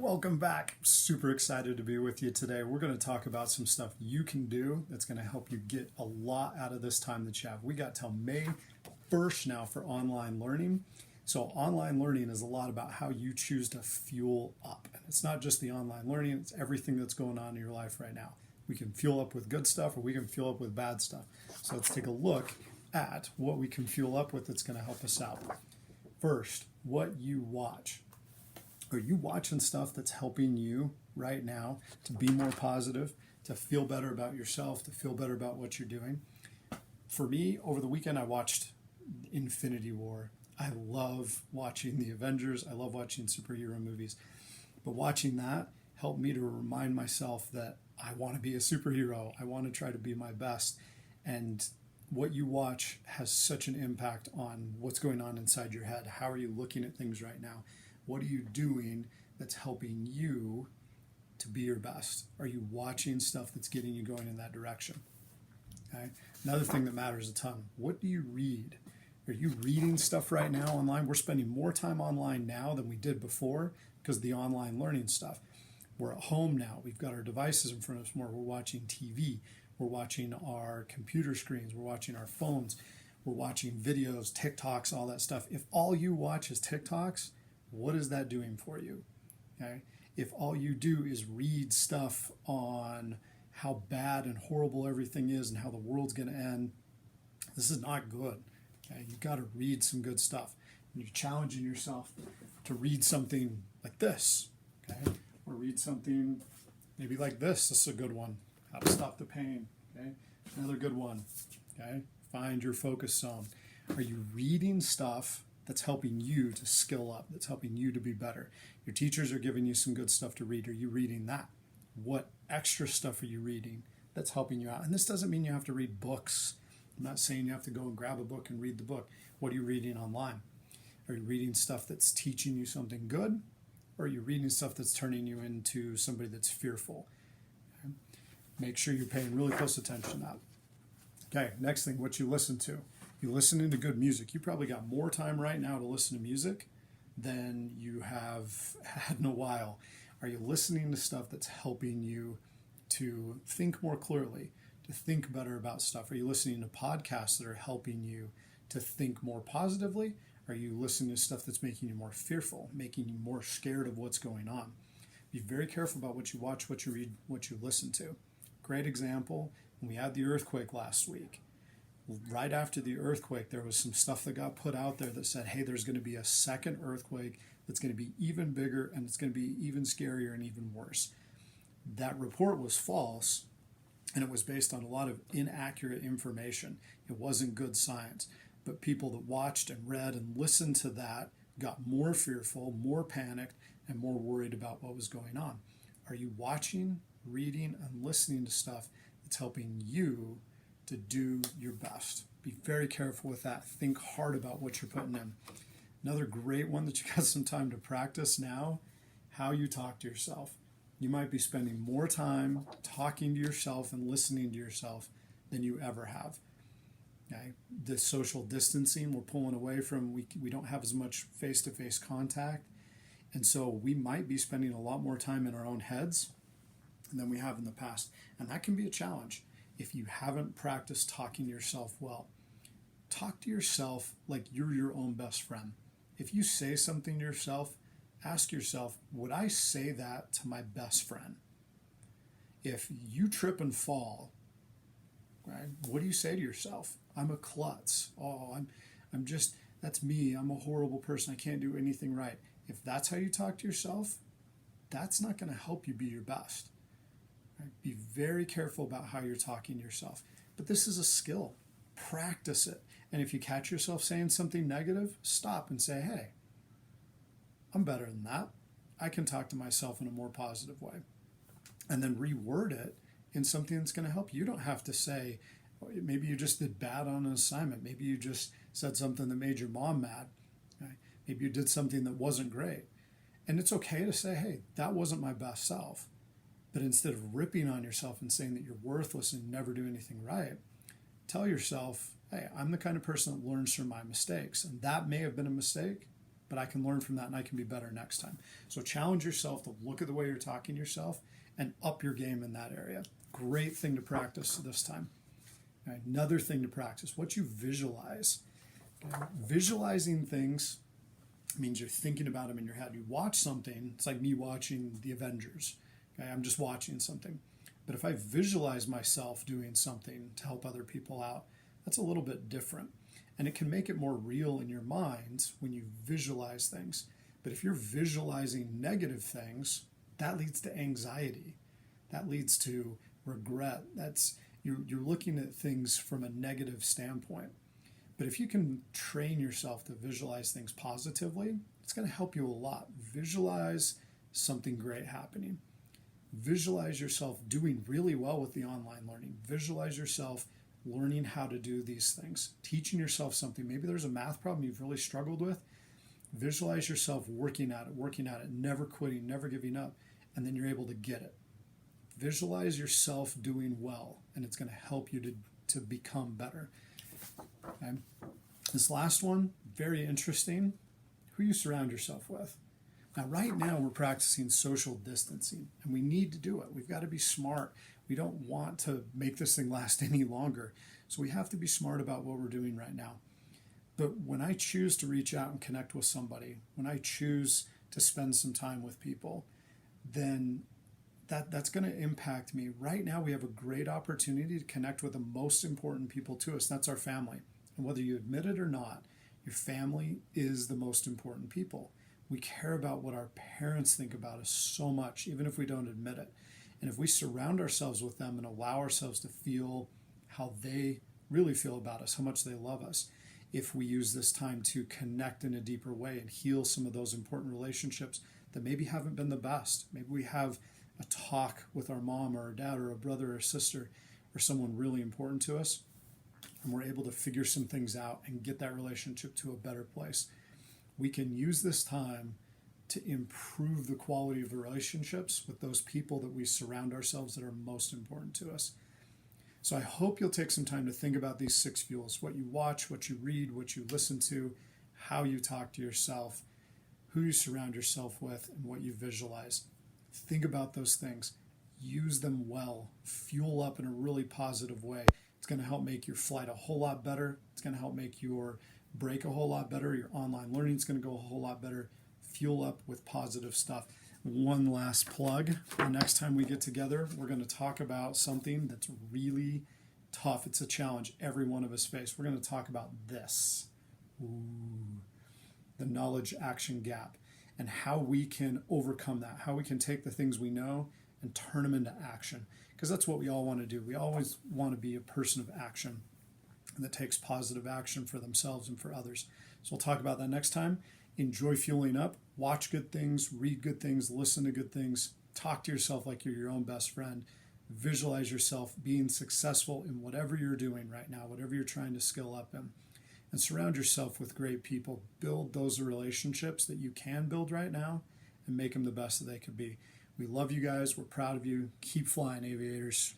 Welcome back. Super excited to be with you today. We're going to talk about some stuff you can do that's going to help you get a lot out of this time that you have. We got till May 1st now for online learning. So online learning is a lot about how you choose to fuel up. And it's not just the online learning, it's everything that's going on in your life right now. We can fuel up with good stuff or we can fuel up with bad stuff. So let's take a look at what we can fuel up with that's going to help us out. First, what you watch. Are you watching stuff that's helping you right now to be more positive, to feel better about yourself, to feel better about what you're doing? For me, over the weekend, I watched Infinity War. I love watching the Avengers. I love watching superhero movies. But watching that helped me to remind myself that I want to be a superhero. I want to try to be my best. And what you watch has such an impact on what's going on inside your head. How are you looking at things right now? What are you doing that's helping you to be your best? Are you watching stuff that's getting you going in that direction? Okay. Another thing that matters a ton, what do you read? Are you reading stuff right now online? We're spending more time online now than we did before because of the online learning stuff. We're at home now. We've got our devices in front of us more. We're watching TV. We're watching our computer screens. We're watching our phones. We're watching videos, TikToks, all that stuff. If all you watch is TikToks, what is that doing for you? Okay? If all you do is read stuff on how bad and horrible everything is and how the world's going to end, this is not good. Okay? You've got to read some good stuff. And you're challenging yourself to read something like this, okay? Or read something maybe like this. This is a good one. How to Stop the Pain. Okay? Another good one. Okay? Find your focus zone. Are you reading stuff that's helping you to skill up, that's helping you to be better? Your teachers are giving you some good stuff to read. Are you reading that? What extra stuff are you reading that's helping you out? And this doesn't mean you have to read books. I'm not saying you have to go and grab a book and read the book. What are you reading online? Are you reading stuff that's teaching you something good? Or are you reading stuff that's turning you into somebody that's fearful? Okay? Make sure you're paying really close attention to that. Okay, next thing, what you listen to. You listening to good music. You probably got more time right now to listen to music than you have had in a while. Are you listening to stuff that's helping you to think more clearly, to think better about stuff? Are you listening to podcasts that are helping you to think more positively? Are you listening to stuff that's making you more fearful, making you more scared of what's going on? Be very careful about what you watch, what you read, what you listen to. Great example, when we had the earthquake last week. Right after the earthquake, there was some stuff that got put out there that said, hey, there's going to be a second earthquake that's going to be even bigger and it's going to be even scarier and even worse. That report was false, and it was based on a lot of inaccurate information. It wasn't good science. But people that watched and read and listened to that got more fearful, more panicked, and more worried about what was going on. Are you watching, reading, and listening to stuff that's helping you to do your best? Be very careful with that. Think hard about what you're putting in. Another great one that you got some time to practice now, how you talk to yourself. You might be spending more time talking to yourself and listening to yourself than you ever have. Okay? The social distancing, we're pulling away from, we don't have as much face-to-face contact. And so we might be spending a lot more time in our own heads than we have in the past. And that can be a challenge if you haven't practiced talking to yourself well. Talk to yourself like you're your own best friend. If you say something to yourself, ask yourself, would I say that to my best friend? If you trip and fall, right, what do you say to yourself? I'm a klutz. Oh, I'm just, that's me. I'm a horrible person. I can't do anything right. If that's how you talk to yourself, that's not going to help you be your best. Right? Be very careful about how you're talking to yourself. But this is a skill. Practice it. And if you catch yourself saying something negative, stop and say, hey, I'm better than that. I can talk to myself in a more positive way. And then reword it in something that's going to help you. You don't have to say, maybe you just did bad on an assignment. Maybe you just said something that made your mom mad. Right? Maybe you did something that wasn't great. And it's okay to say, hey, that wasn't my best self. But instead of ripping on yourself and saying that you're worthless and never do anything right, tell yourself, hey, I'm the kind of person that learns from my mistakes. And that may have been a mistake, but I can learn from that and I can be better next time. So challenge yourself to look at the way you're talking to yourself and up your game in that area. Great thing to practice this time. Okay, another thing to practice, what you visualize. Okay, visualizing things means you're thinking about them in your head. You watch something, it's like me watching the Avengers. Okay, I'm just watching something. But if I visualize myself doing something to help other people out, that's a little bit different. And it can make it more real in your mind when you visualize things. But if you're visualizing negative things, that leads to anxiety. That leads to regret. You're looking at things from a negative standpoint. But if you can train yourself to visualize things positively, it's going to help you a lot. Visualize something great happening. Visualize yourself doing really well with the online learning. Visualize yourself learning how to do these things, teaching yourself something. Maybe there's a math problem you've really struggled with. Visualize yourself working at it, never quitting, never giving up, and then you're able to get it. Visualize yourself doing well, and it's going to help you to become better. Okay. This last one, very interesting. Who you surround yourself with. Now, right now, we're practicing social distancing, and we need to do it. We've got to be smart. We don't want to make this thing last any longer. So we have to be smart about what we're doing right now. But when I choose to reach out and connect with somebody, when I choose to spend some time with people, then that's going to impact me. Right now, we have a great opportunity to connect with the most important people to us. That's our family. And whether you admit it or not, your family is the most important people. We care about what our parents think about us so much, even if we don't admit it. And if we surround ourselves with them and allow ourselves to feel how they really feel about us, how much they love us, if we use this time to connect in a deeper way and heal some of those important relationships that maybe haven't been the best. Maybe we have a talk with our mom or our dad or a brother or a sister or someone really important to us, and we're able to figure some things out and get that relationship to a better place. We can use this time to improve the quality of the relationships with those people that we surround ourselves that are most important to us. So I hope you'll take some time to think about these 6 fuels: what you watch, what you read, what you listen to, how you talk to yourself, who you surround yourself with, and what you visualize. Think about those things. Use them well. Fuel up in a really positive way. It's going to help make your flight a whole lot better. It's going to help make your break a whole lot better. Your online learning is going to go a whole lot better. Fuel up with positive stuff. One last plug. The next time we get together, we're going to talk about something that's really tough. It's a challenge every one of us face. We're going to talk about this. The knowledge action gap, and how we can overcome that, how we can take the things we know and turn them into action. Because that's what we all want to do. We always want to be a person of action that takes positive action for themselves and for others. So we'll talk about that next time. Enjoy fueling up. Watch good things, read good things, listen to good things. Talk to yourself like you're your own best friend. Visualize yourself being successful in whatever you're doing right now, whatever you're trying to skill up in. And surround yourself with great people. Build those relationships that you can build right now and make them the best that they could be. We love you guys. We're proud of you. Keep flying, aviators.